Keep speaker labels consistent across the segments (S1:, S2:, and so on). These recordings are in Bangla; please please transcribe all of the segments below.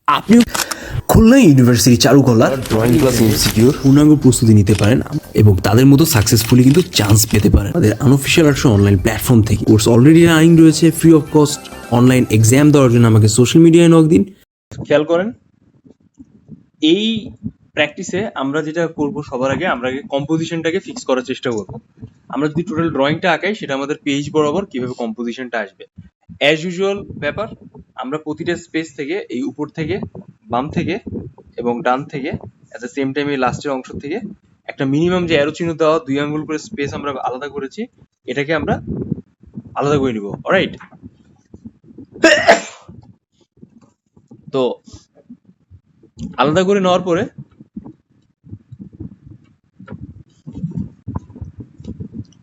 S1: আপনি খুলনা ইউনিভার্সিটি চারুকলার ড্রয়িং ক্লাস ইনস্টিটিউট পূর্ণাঙ্গ প্রস্তুতি নিতে পারেন এবং তাদের মতো সাকসেসফুলি কিন্তু চান্স পেতে পারেন তাদের আনঅফিসিয়াল আর্টস অনলাইন প্ল্যাটফর্ম থেকে। কোর্স অলরেডি রানিং রয়েছে, free of cost. Online exam দেওয়ার জন্য আমাকে সোশ্যাল মিডিয়ায় নক দিন।
S2: খেয়াল করেন, এই প্র্যাকটিসে আমরা যেটা করব, সবার আগে আমরা কম্পোজিশনটাকে ফিক্স করার চেষ্টা করব। আমরা যদি টোটাল ড্রয়িংটা আঁকাই, সেটা আমাদের পেজ বরাবর কিভাবে কম্পোজিশনটা আসবে। অ্যাজ ইউজুয়াল ব্যাপার, আমরা প্রতিটা স্পেস থেকে, এই উপর থেকে, বাম থেকে এবং ডান থেকে, অ্যাট দ্য সেম টাইম এই লাস্টের অংশ থেকে একটা মিনিমাম যে অ্যারো চিহ্ন দেওয়া 2 আঙ্গুল করে স্পেস আমরা আলাদা করেছি, এটাকে আমরা আলাদা করে নিব। অলরাইট, তো আলাদা করে নেওয়ার পরে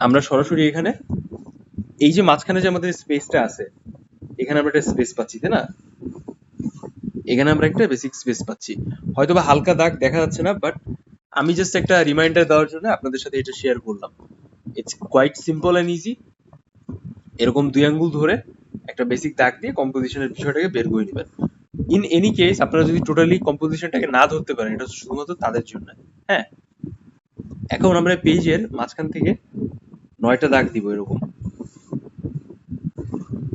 S2: আমরা সরাসরি এখানে এই যে মাঝখানে যে আমাদের স্পেসটা আছে, এখানে আমরা একটা স্পেস পাচ্ছি, তাই না? এখানে আমরা একটা বেসিক স্পেস পাচ্ছি। হয়তো বা হালকা দাগ দেখা যাচ্ছে না, বাট আমি জাস্ট একটা রিমাইন্ডার দেওয়ার জন্য আপনাদের সাথে এটা শেয়ার করলাম। It's quite simple and easy. এরকম 2 আঙ্গুল ধরে একটা বেসিক দাগ দিয়ে কম্পোজিশনের বিষয়টাকে বের করে নেবেন। ইন এনি কেস, আপনারা যদি টোটালি কম্পোজিশনটাকে না ধরতে পারেন, এটা শুধুমাত্র তাদের জন্য। হ্যাঁ, এখন আমরা পেজের মাঝখান থেকে 9টা দাগ দিব এরকম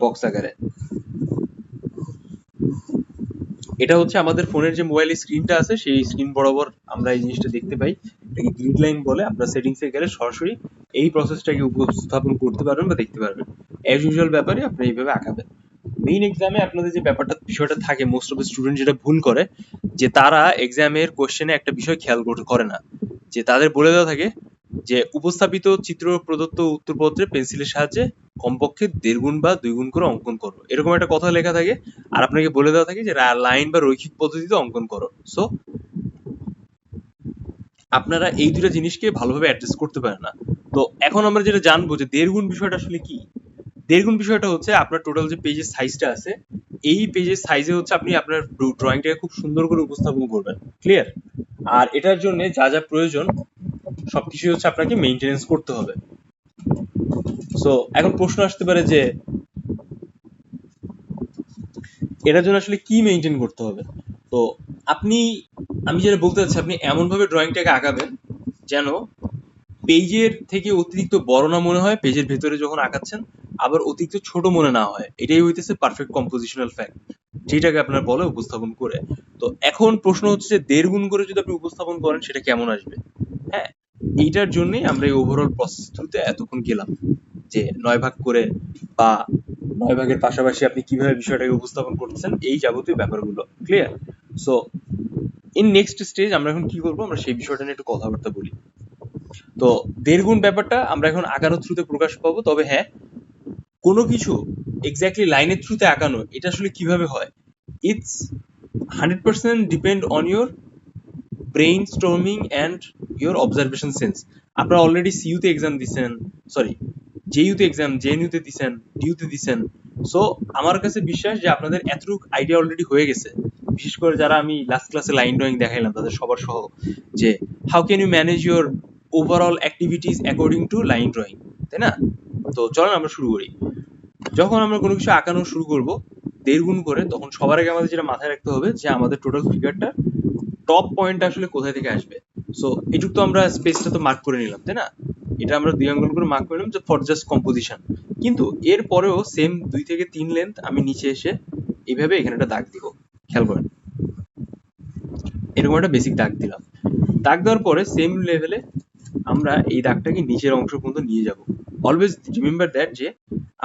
S2: বক্স আকারে। এটা হচ্ছে আমাদের ফোনের যে মোবাইল স্ক্রিনটা আছে, সেই স্ক্রিন বরাবর আমরা এই জিনিসটা দেখতে পাই। এটাকে গ্রিড লাইন বলে। আপনার সেটিংসে গেলে সরাসরি এই প্রসেসটাকে উপস্থাপন করতে পারবেন বা দেখতে পারবেন। অ্যাজ ইউজুয়াল ব্যাপারে আপনি এইভাবে আঁকাবেন। মেইন এক্সামে আপনাদের যে বিষয়টা থাকে, মোস্ট অফ দ্য স্টুডেন্ট যেটা ভুল করে, যে তারা এক্সামের কোশ্চেনে একটা বিষয় খেয়াল করে না, যে তাদের বলে দেওয়া থাকে যে উপস্থাপিত চিত্র প্রদত্ত উত্তরপত্রে পেন্সিলের সাহায্যে কমপক্ষে 1.5 গুণ বা 2 গুণ করে অঙ্কন করো, এরকম একটা কথা লেখা থাকে। আর আপনাকে বলে দেওয়া থাকে যে লাইন বা রৈখিক পদ্ধতিতে অঙ্কন করো। সো আপনারা এই দুটো জিনিসকে ভালোভাবে অ্যাডজাস্ট করতে পারেন না। তো এখন আমরা যেটা জানবো যে 1.5 গুণ বিষয়টা আসলে কি। 1.5 গুণ বিষয়টা হচ্ছে আপনার টোটাল যে পেজের সাইজটা আছে, এই পেজের সাইজে হচ্ছে আপনি আপনার ড্রয়িংটাকে খুব সুন্দর করে উপস্থাপন করবেন। ক্লিয়ার? আর এটার জন্য যা যা প্রয়োজন সবকিছু হচ্ছে আপনাকে মেইনটেনেন্স করতে হবে। সো এখন প্রশ্ন আসতে পারে যে এটার জন্য আসলে কি মেইনটেইন করতে হবে। তো আমি যেটা বলতে চাচ্ছি, আপনি এমন ভাবে ড্রয়িংটাকে আঁকাবেন যেন পেজের থেকে অতিরিক্ত বড় না মনে হয় পেজের ভেতরে যখন আঁকাচ্ছেন, আবার অতিরিক্ত ছোট মনে না হয়। এটাই হইতেছে পারফেক্ট কম্পোজিশনাল ফ্যাক্ট, যেটাকে আপনার বলে উপস্থাপন করে। তো এখন প্রশ্ন হচ্ছে যে 1.5 গুণ করে যদি আপনি উপস্থাপন করেন, সেটা কেমন আসবে। হ্যাঁ, এইটার জন্যই আমরা এই ওভারঅল প্রসেস থ্রুতে এতক্ষণ গেলাম, যে 9 ভাগ করে বা 9 ভাগের পাশাপাশি আপনি কিভাবে বিষয়টাকে উপস্থাপন করতেছেন, এই যাবতীয় ব্যাপারগুলো। Clear? So in next stage আমরা এখন কি করবো, আমরা সেই বিষয়টা নিয়ে একটু কথাবার্তা বলি। তো 1.5 গুণ ব্যাপারটা আমরা এখন আঁকানোর থ্রুতে প্রকাশ পাবো। তবে হ্যাঁ, কোনো কিছু এক্স্যাক্টলি লাইনের থ্রুতে আঁকানো, এটা আসলে কিভাবে হয়, it's 100% depend on your brain storming and your observation sense. আপনারা অলরেডি সিইউতে এক্সাম দিচ্ছেন, সরি জেইউতে এক্সাম, জেএনইউতে দিচ্ছেন, ডিইউতে দিচ্ছেন। সো আমার কাছে বিশ্বাস যে আপনাদের এতটুকু আইডিয়া অলরেডি হয়ে গেছে। বিশেষ করে যারা আমি লাস্ট ক্লাসে লাইন ড্রয়িং দেখাইলাম, তাদের সবার সহ, যে how can you manage your overall activities according to line drawing, তাই না? তো চলেন আমরা শুরু করি। যখন আমরা কোনো কিছু আঁকানো শুরু করব 1.5 গুণ করে, তখন সবার আগে আমাদের যেটা মাথায় রাখতে হবে যে আমাদের টোটাল ফিগারটা টপ পয়েন্টটা আসলে কোথায় থেকে আসবে। সো এটুক তো আমরা স্পেসটা তো মার্ক করে নিলাম, তাই না? এটা আমরা 2 আঙ্গুল করে মার্ক করে নিলাম যে ফর জাস্ট কম্পোজিশন। কিন্তু এর পরেও সেম 2 থেকে 3 লেন্থ আমি নিচে এসে এইভাবে এখানে একটা দাগ দিব। খেয়াল করেন, এরকম একটা বেসিক দাগ দিলাম। দাগ দেওয়ার পরে সেম লেভেলে আমরা এই দাগটাকে নিচের অংশ পর্যন্ত নিয়ে যাব। অলওয়েজ রিমেম্বার দ্যাট যে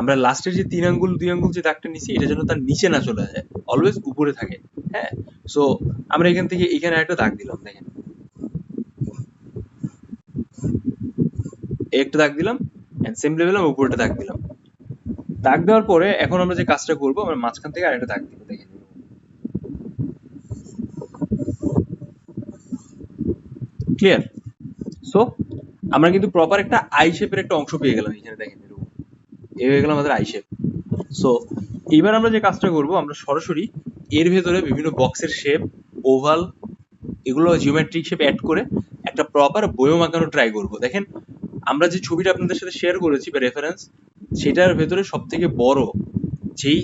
S2: আমরা লাস্টের যে 3 আঙ্গুল 2 আঙ্গুল যে দাগটা নিছি, এটা যেন তার নিচে না চলে যায়, অলওয়েজ উপরে থাকে। হ্যাঁ, সো আমরা এখান থেকে এখানে একটা দাগ দিলাম, দেখেন একটা দাগ দিলাম, এন্ড সেম লেভেলে আমি উপরটা দাগ দিলাম। দাগ দেওয়ার পরে এখন আমরা যে কাজটা করব, আমরা মাঝখান থেকে আরেকটা দাগ দিব, দেখেন। ক্লিয়ার? সো আমরা কিন্তু প্রপার একটা আই শেপের একটা অংশ পেয়ে গেলাম এখানে, দেখেন এরকম এই হয়ে গেল আমাদের আই শেপ। সো এইবার আমরা যে কাজটা করব, আমরা সরাসরি এর ভেতরে বিভিন্ন বক্সের শেপ, ওভাল, এগুলো জিওমেট্রিক শেপ অ্যাড করে একটা প্রপার বয়ম আঁকানো ট্রাই করব। দেখেন, আমরা যে ছবিটা আপনাদের সাথে শেয়ার করেছি বা রেফারেন্স, সেটার ভেতরে সব থেকে বড় যেই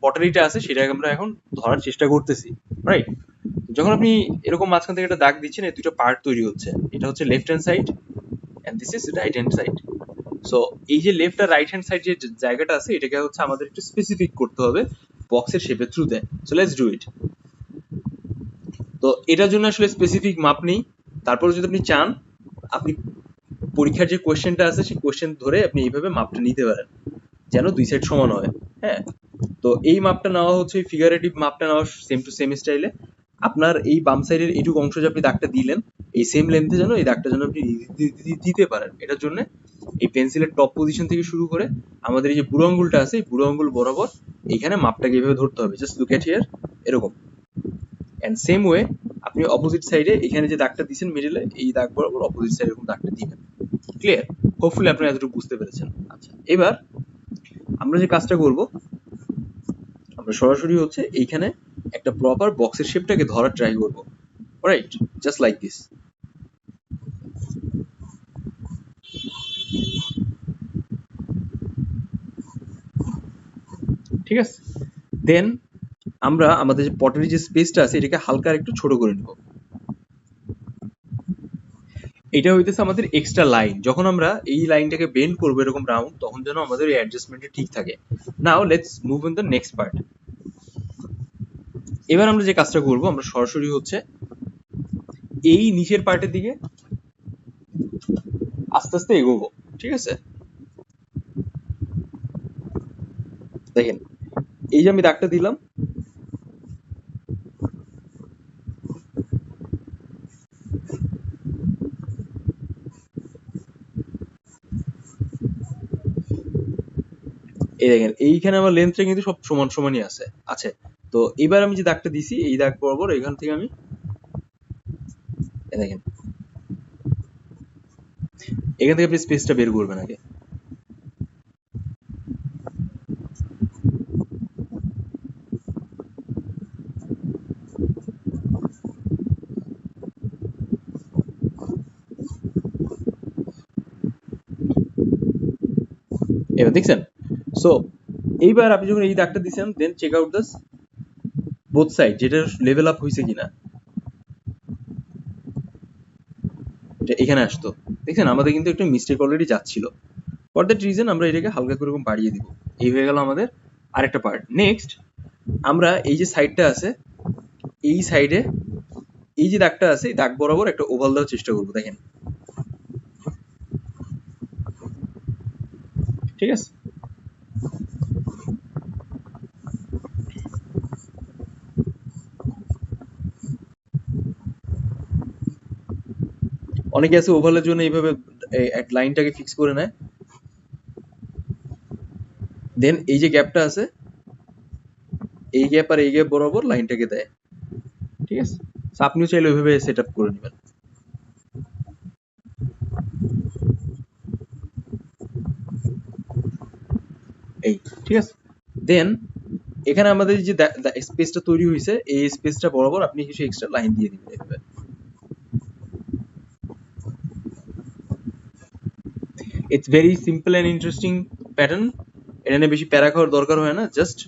S2: পটারিটা আছে সেটাকে আমরা এখন ধরার চেষ্টা করতেছি, রাইট? যখন আপনি এরকম মাঝখান থেকে একটা দাগ দিচ্ছেন, এই দুটো পার্ট তৈরি হচ্ছে, এটা হচ্ছে left hand side and this is right hand side. So এই যে লেফট আর রাইট হ্যান্ড সাইড যে জায়গাটা আছে, এটাকে হচ্ছে আমাদের একটু স্পেসিফিক করতে হবে বক্সের শেপের থ্রুতে। So let's do it. তো এটার জন্য আসলে স্পেসিফিক মাপ নেই, তারপরে যদি আপনি চান, আপনি পরীক্ষার যে কোয়েশ্চেনটা আছে সেই কোয়েশ্চেন ধরে আপনি এইভাবে মাপটা নিতে পারেন, যেন দুই সাইড সমান হয়। হ্যাঁ, তো এই মাপটা নেওয়া হচ্ছে, ফিগারেটিভ মাপটা নেওয়া সেম টু সেম স্টাইলে। আপনার এই বাম সাইডের এইটুকু অংশ যে আপনি দাগটা দিলেন, এই সেম লেন্থে যেন এই দাগটা যেন আপনি দিতে পারেন। এটার জন্য এই পেন্সিলের টপ পজিশন থেকে শুরু করে আমাদের এই যে বুড়ো আঙ্গুলটা আছে, এই বুড়ো আঙ্গুল বরাবর এইখানে মাপটাকে এইভাবে ধরতে হবে। জাস্ট লুক এট হিয়ার, এরকম। এন্ড সেম ওয়ে আপনি অপোজিট সাইডে এখানে যে দাগটা দিয়েছেন মিডলে, এই দাগ বরাবর অপোজিট সাইডে এরকম দাগটা দিবেন। ক্লিয়ার? হোপফুলি আপনারা এতটুকু বুঝতে পেরেছেন। আচ্ছা, এবার আমরা যে কাজটা করব, আমরা সরাসরি হচ্ছে এইখানে একটা প্রপার বক্সের শেপটাকে ধরার ট্রাই করব। Alright, just like this. ঠিক আছে, দেন আমরা আমাদের যে পটারি যে স্পেসটা আছে এটাকে হালকা একটু ছোট করে নিব। এটা হইতেছে আমাদের এক্সট্রা লাইন। যখন আমরা এই লাইনটাকে বেন্ড করবো এরকম রাউন্ড, তখন যেন আমাদের এই অ্যাডজাস্টমেন্টটা ঠিক থাকে। Now let's move in the next part. এবার আমরা যে কাজটা করব, আমরা সরাসরি হচ্ছে এই নিচের পার্টের দিকে আস্তে আস্তে এগোবো। ঠিক আছে, দেখেন এই যে আমি দাগটা দিলাম, এই দেখেন এইখানে আমার লেন্থটা কিন্তু সব সমান সমানই আছে। আচ্ছা, তো এবার আমি যে দাগটা দিছি, এই দাগ বরাবর এখান থেকে আমি দেখেন এখান থেকে আপনি স্পেসটা বের করবেন আগে। এবার দেখছেন? সো এইবার আপনি যখন এই দাগটা দিছেন, then check out this both side, যেটা লেভেল আপ হয়েছে কিনা, এটা এখানে আসতো। দেখছেন আমাদের কিন্তু একটা মিস্টেক অলরেডি যাচ্ছিল। ফর দ্যাট রিজন আমরা এটাকে হালকা করে এরকম বাড়িয়ে দিব। এই হয়ে গেল আমাদের আরেকটা পার্ট। নেক্সট আমরা এই যে সাইডটা আছে, এই সাইডে এই যে দাগটা আছে, এই দাগ বরাবর একটা ওভাল দেওয়ার চেষ্টা করবো। দেখেন, ঠিক আছে? অনেকে আছে ওভালের জন্য এইভাবে লাইনটাকে ফিক্স করে নেয়, দেন এই যে গ্যাপটা আছে, এই গ্যাপ আর এই গ্যাপ বরাবর লাইনটাকে দেয়। ঠিক আছে, আপনিও চাইলে ওইভাবে সেট আপ করে নেবেন। এই, ঠিক আছে, দেন এখানে আমাদের যে স্পেসটা তৈরি হয়েছে, এই স্পেসটা বরাবর আপনি কিছু এক্সট্রা লাইন দিয়ে দিবেন এভাবে। It's very simple and interesting pattern. এটা নিয়ে বেশি প্যারা খাওয়ার দরকার হয় না, জাস্ট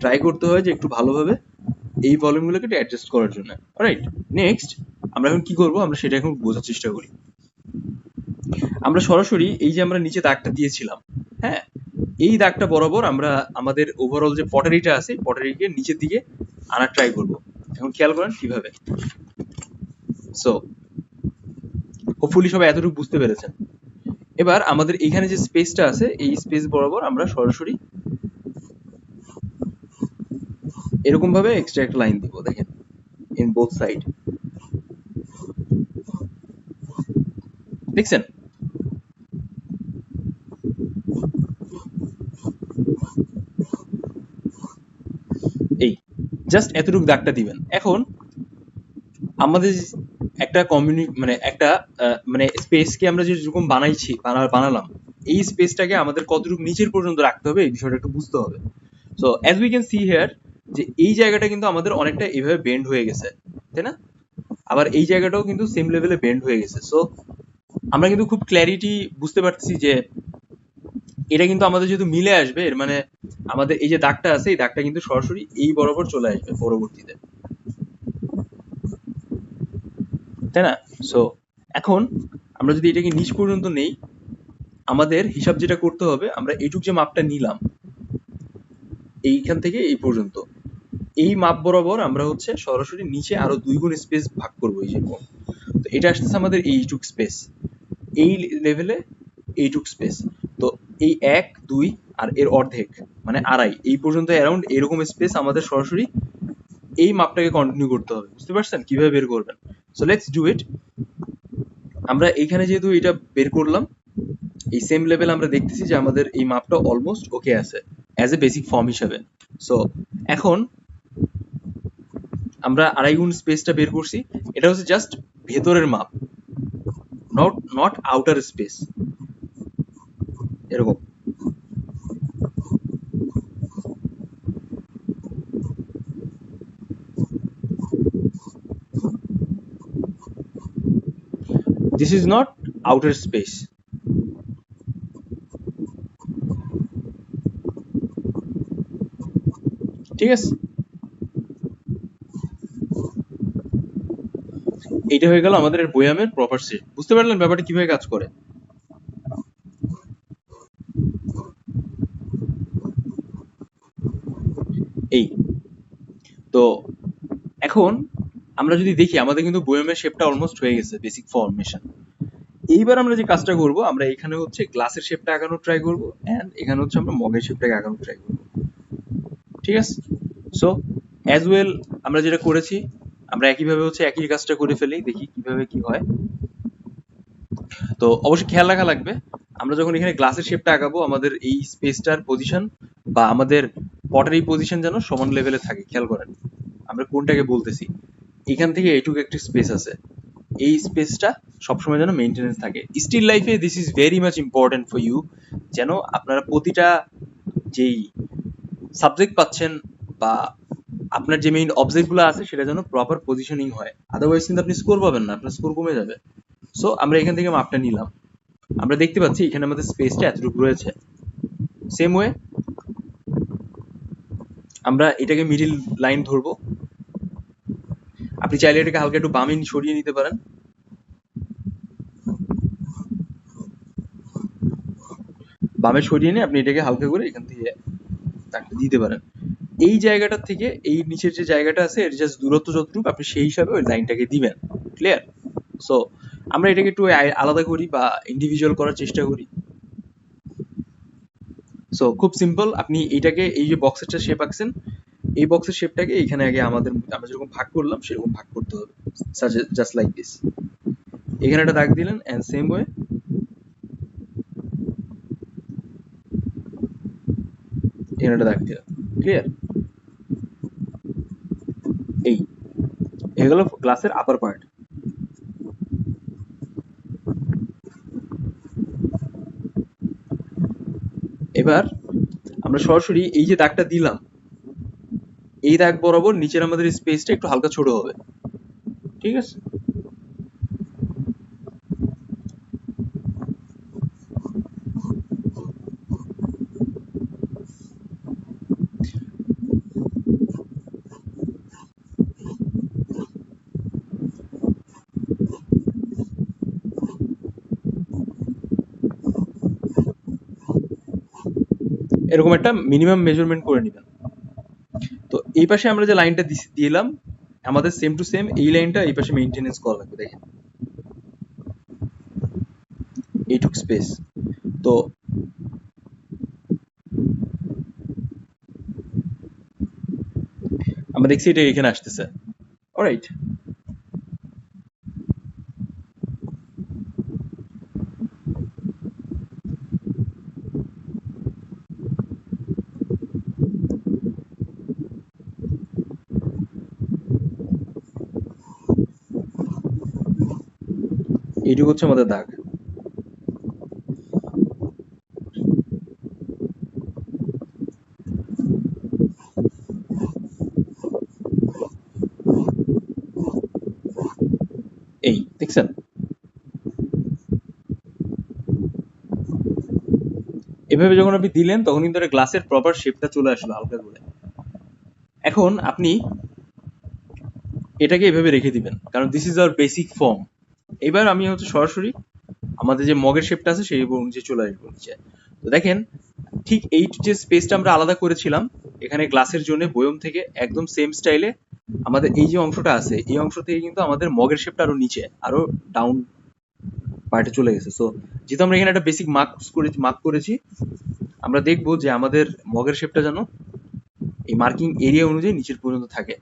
S2: ট্রাই করতে হয় যে একটু ভালোভাবে এই ভলিউমগুলোকে একটু অ্যাডজাস্ট করার জন্য। অলরাইট, নেক্সট আমরা এখন কি করব, আমরা সেটা এখন বোঝার চেষ্টা করি। আমরা সরাসরি এই যে আমরা নিচে দাগটা দিয়েছিলাম, হ্যাঁ, এই দাগটা বরাবর আমরা আমাদের ওভারঅল যে পটারিটা আছে, পটারিকে নিচের দিকে আনার ট্রাই করব। এখন খেয়াল করেন কিভাবে। সো হোপফুলি সবাই এতটুকু বুঝতে পেরেছেন। এবার আমাদের এখানে যে স্পেসটা আছে, এই স্পেস বরাবর আমরা সরাসরি এরকম ভাবে এক্সট্রা একটা লাইন দিব। দেখেন, ইন বোথ সাইড, দেখছেন? এই জাস্ট এতটুকু দাগটা দিবেন। এখন আমাদের একটা মানে একটা মানে স্পেসকে আমরা যেরকম বানালাম, এই স্পেসটাকে আমাদের কতটুকু নিচের পর্যন্ত রাখতে হবে, এই বিষয়টা একটু বুঝতে হবে। So as we can see here, যে এই জায়গাটা কিন্তু আমাদের অনেকটা এইভাবে বেন্ড হয়ে গেছে, তাই না? আবার এই জায়গাটাও কিন্তু সেম লেভেলে বেন্ড হয়ে গেছে। সো আমরা কিন্তু খুব ক্ল্যারিটি বুঝতে পারছি যে এটা কিন্তু আমাদের যেহেতু মিলে আসবে, এর মানে আমাদের এই যে দাগটা আছে এই দাগটা কিন্তু সরাসরি এই বরাবর চলে আসবে পরবর্তীতে, তাই না? সো এখন আমরা যদি এটাকে নিচ পর্যন্ত নেই, আমাদের হিসাব যেটা করতে হবে, আমরা এইটুক যে মাপটা নিলাম এইখান থেকে এই পর্যন্ত, এই মাপ বরাবর আমরা হচ্ছে সরাসরি নিচে আরো 2 গুণ স্পেস ভাগ করবো, এই যেরকম। তো এটা আসতেছে আমাদের এইটুক স্পেস, এই লেভেলে এইটুক স্পেস। তো এই 1 2 আর এর অর্ধেক মানে আড়াই, এই পর্যন্ত অ্যারাউন্ড এরকম স্পেস আমাদের সরাসরি এই মাপটাকে কন্টিনিউ করতে হবে। বুঝতে পারছেন কিভাবে বের করবেন? So let's do it. আমরা এখানে যেহেতু এটা বের করলাম, এই সেম লেভেল আমরা দেখতেছি যে আমাদের এই মাপটা অলমোস্ট ওকে আছে অ্যাজ এ বেসিক ফর্ম হিসাবে। সো এখন আমরা আড়াই গুণ স্পেসটা বের করছি, এটা হচ্ছে জাস্ট ভেতরের মাপ, নট আউটার স্পেস, এরকম। This is not outer space. ঠিক আছে, এইটা হয়ে গেল আমাদের বয়ামের প্রপার শেপ। বুঝতে পারলেন ব্যাপারটা কিভাবে কাজ করে? এই তো এখন আমরা যদি দেখি আমাদের কিন্তু বয়ামের শেপটা অলমোস্ট হয়ে গেছে, বেসিক ফর্মেশন। এইবার আমরা যে কাজটা করব, আমরা এখানে হচ্ছে গ্লাসের শেপটা আঁকানোর ট্রাই করব, এন্ড এখানে হচ্ছে আমরা মগের শেপটাকে আঁকানোর ট্রাই করব। ঠিক আছে, সো অ্যাজ ওয়েল আমরা যেটা করেছি, আমরা একইভাবে হচ্ছে একই কাজটা করে ফেলি, দেখি কিভাবে কি হয়। তো অবশ্যই খেয়াল রাখা লাগবে, আমরা যখন এখানে গ্লাসের শেপটা আঁকাবো, আমাদের এই স্পেসটার পজিশন বা আমাদের পটের এই পজিশন যেন সমান লেভেলে থাকে। খেয়াল করেন আমরা কোনটাকে বলতেছি। এখান থেকে এইটুকু একটা স্পেস আছে, এই স্পেসটা সবসময় যেন মেনটেনেন্স থাকে। স্টিল লাইফে this is very much important for you, যেন আপনারা প্রতিটা যেই সাবজেক্ট পাচ্ছেন বা আপনার যে মেইন অবজেক্টগুলো আছে সেটা যেন প্রপার পজিশনিং হয়, আদারওয়াইজ কিন্তু আপনি স্কোর পাবেন না, আপনার স্কোর কমে যাবে। সো আমরা এখান থেকে মাপটা নিলাম, আমরা দেখতে পাচ্ছি এখানে আমাদের স্পেসটা এতটুকু রয়েছে। সেম ওয়ে আমরা এটাকে মিডিল লাইন ধরবো, আপনি চাইলে এটাকে হালকা একটু বামে সরিয়ে নিতে পারেন। বামে সরিয়ে নিয়ে আপনি এটাকে হালকা করে এখান থেকে দিতে পারেন। এই জায়গাটা থেকে এই নিচের যে জায়গাটা আছে এর জাস্ট দূরত্ব যতটুকু, আপনি সেই হিসাবে ওই লাইনটাকে দিবেন। ক্লিয়ার? সো আমরা এটাকে একটু আলাদা করি বা ইন্ডিভিজুয়াল করার চেষ্টা করি। সো খুব সিম্পল, আপনি এইটাকে এই যে বক্সেরটা শেপ আঁকছেন, এই বক্সের শেপটাকে এখানে আগে আমরা যেরকম ভাগ করলাম সেরকম ভাগ করতে হবে, জাস্ট লাইক দিস। এখানে একটা দাগ দিলেন, এন্ড সেম ওয়ে এখানে একটা দাগ দিলেন। ক্লিয়ার? এই হয়ে গেল গ্লাসের আপার পার্ট। এবার আমরা সরাসরি এই যে দাগটা দিলাম, এই দাগ বরাবর নিচের আমাদের স্পেসটা একটু হালকা ছোট হবে। ঠিক আছে, এরকম একটা মিনিমাম মেজারমেন্ট করে নেবেন। তো এই পাশে আমরা যে লাইনটা দিলাম, আমাদের সেম টু সেম এই লাইনটা এই পাশে মেইনটেনেন্স করা লাগবে। দেখেন এইটুক স্পেস, তো আমরা দেখছি এটা এখানে আসতেছে। অলরাইট, এইটুকু হচ্ছে আমাদের দাগ। এই দেখছেন, এভাবে যখন আপনি দিলেন তখন কিন্তু একটা গ্লাসের প্রপার শেপটা চলে আসলো হালকা করে। এখন আপনি এটাকে এভাবে রেখে দিবেন, কারণ this is our basic form. এবার আমি হচ্ছে সরাসরি আমাদের যে মগের শেপটা আছে সেই অনুযায়ী চলে আসবো নিচে। তো দেখেন, ঠিক এই যে স্পেসটা আমরা আলাদা করেছিলাম এখানে গ্লাসের জন্য বয়ম থেকে, একদম সেম স্টাইলে আমাদের এই যে অংশটা আছে এই অংশ থেকে কিন্তু আমাদের মগের শেপটা আরো নিচে, আরো ডাউন পার্টে চলে গেছে। সো যেহেতু আমরা এখানে একটা বেসিক মার্ক করেছি, আমরা দেখবো যে আমাদের মগের শেপটা যেন এই মার্কিং এরিয়া অনুযায়ী নিচের পর্যন্ত থাকে।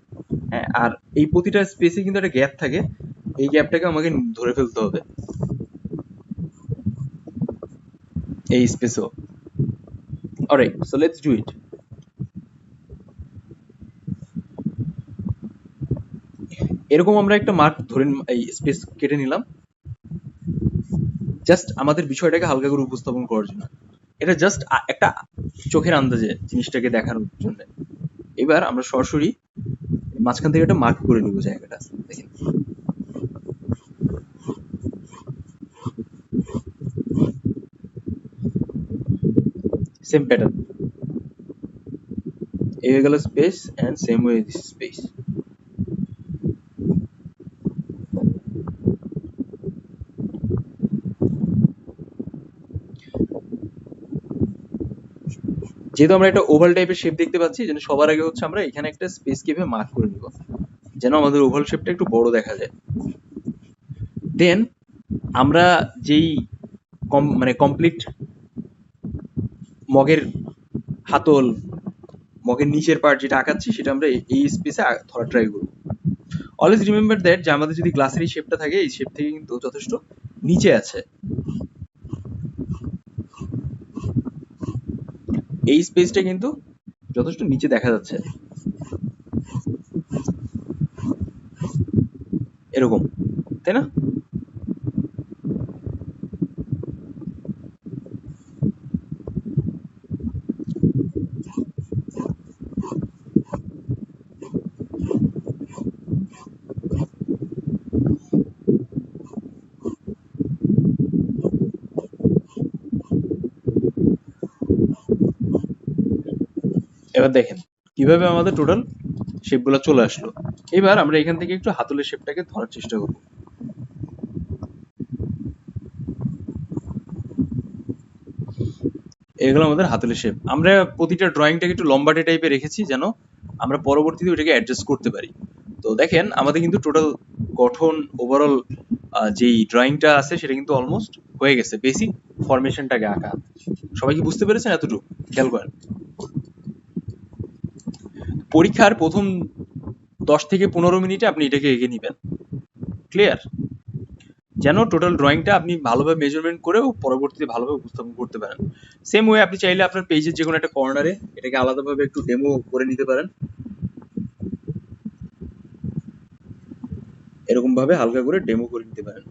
S2: হ্যাঁ, আর এই প্রতিটা স্পেসে কিন্তু একটা গ্যাপ থাকে, এই গ্যাপটাকে আমাকে ধরে ফেলতে হবে এই স্পেসেও। Alright, so let's do it. এরকম আমরা একটা মার্ক ধরে এই স্পেস কেটে নিলাম, জাস্ট আমাদের বিষয়টাকে হালকা করে উপস্থাপন করার জন্য। এটা জাস্ট একটা চোখের আন্দাজে জিনিসটাকে দেখানোর জন্য। এবার আমরা সরাসরি মাঝখান থেকে একটা মার্ক করে নিব জায়গাটা। দেখেন, সেম প্যাটার্ন, এই হয়ে গেল space, and same way this space. যেহেতু আমরা একটা ওভাল টাইপের শেপ দেখতে পাচ্ছি, যেন সবার আগে হচ্ছে আমরা এখানে একটা স্পেস কিভাবে মার্ক করে নিব, যেন আমাদের ওভাল শেপটা একটু বড় দেখা যায়। দেন আমরা যেই মানে কমপ্লিট মগের হাতল, মগের নিচের পার্ট যেটা আঁকাচ্ছি সেটা আমরা এই স্পেসে ধরা ট্রাই করবো। অলওয়েজ রিমেম্বার দ্যাট যে আমাদের যদি গ্লাসের এই শেপটা থাকে, এই শেপ থেকে কিন্তু যথেষ্ট নিচে আছে, এই স্পেসটা কিন্তু যথেষ্ট নিচে দেখা যাচ্ছে এরকম, তাই না? এবার দেখেন কিভাবে আমাদের টোটাল শেপগুলো চলে আসলো। এবার আমরা এখান থেকে একটু হাতলের শেপটাকে ধরার চেষ্টা করব। এগুলো আমাদের হাতলের শেপ। আমরা প্রতিটা ড্রয়িংটাকে একটু লম্বাটে টাইপে রেখেছি যেন আমরা পরবর্তীতে ওইটাকে অ্যাডজাস্ট করতে পারি। তো দেখেন আমাদের কিন্তু টোটাল গঠন, ওভারঅল যেই ড্রয়িংটা আছে সেটা কিন্তু অলমোস্ট হয়ে গেছে, বেসিক ফরমেশনটাকে আঁকা। সবাই কি বুঝতে পেরেছেন এতটুকু? খেয়াল করেন, পরীক্ষার প্রথম 10 থেকে 15 মিনিটে আপনি এটাকে এঁকে নিবেন। ক্লিয়ার? যেন টোটাল ড্রয়িংটা আপনি ভালোভাবে মেজারমেন্ট করেও পরবর্তীতে ভালোভাবে উপস্থাপন করতে পারেন। সেম ওয়ে আপনি চাইলে আপনার পেজের যে কোনো একটা কর্নারে এটাকে আলাদাভাবে একটু ডেমো করে নিতে পারেন, এরকম ভাবে হালকা করে ডেমো করে নিতে পারেন।